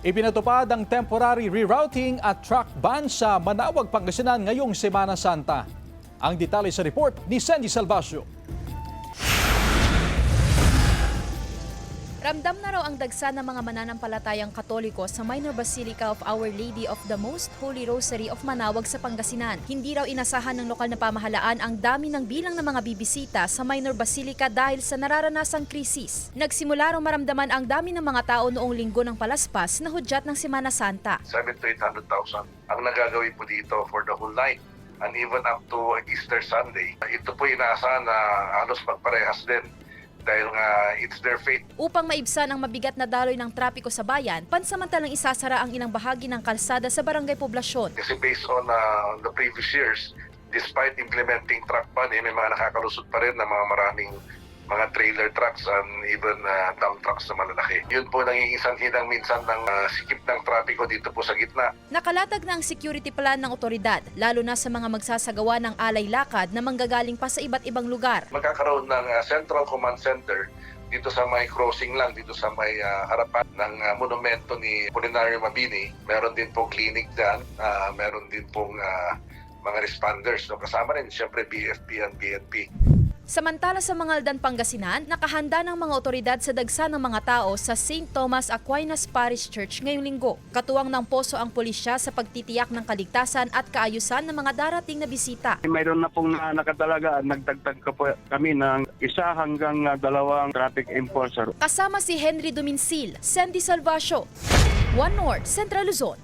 Ipinatupad ang temporary rerouting at truck ban sa Manawag, Pangasinan ngayong Semana Santa. Ang detalye sa report ni Sandy Salvacio. Ramdam na raw ang dagsa ng mga mananampalatayang Katoliko sa Minor Basilica of Our Lady of the Most Holy Rosary of Manawag sa Pangasinan. Hindi raw inasahan ng lokal na pamahalaan ang dami ng bilang ng mga bibisita sa Minor Basilica dahil sa nararanasang krisis. Nagsimula raw maramdaman ang dami ng mga tao noong linggo ng palaspas na hudyat ng Semana Santa. 700,000 to 800,000 ang nagagawin po dito for the whole night and even up to Easter Sunday. Ito po inaasahan na halos magparehas din dahil nga it's their faith. Upang maibsan ang mabigat na daloy ng trapiko sa bayan, pansamantalang isasara ang ilang bahagi ng kalsada sa barangay poblasyon. Kasi based on the previous years, despite implementing truck ban, may mga nakakalusot pa rin na mga maraming mga trailer trucks and even dump trucks na malalaki. Yun po naging isang hinang minsan ng sikip ng trapiko dito po sa gitna. Nakalatag na ang security plan ng otoridad, lalo na sa mga magsasagawa ng alay lakad na manggagaling pa sa iba't ibang lugar. Magkakaroon ng Central Command Center dito sa may crossing lang, dito sa may harapan ng monumento ni Apolinario Mabini. Meron din po clinic dyan, meron din pong mga responders. No? Kasama rin siyempre BFP and PNP. Samantala sa Mangaldan, Pangasinan, nakahanda ng mga otoridad sa dagsa ng mga tao sa St. Thomas Aquinas Parish Church ngayong linggo. Katuwang ng poso ang pulisya sa pagtitiyak ng kaligtasan at kaayusan ng mga darating na bisita. Mayroon na pong nakatalaga at nagdagdag po kami ng 1 hanggang 2 traffic enforcer. Kasama si Henry Duminsil, Sandy Salvacio, One North, Central Luzon.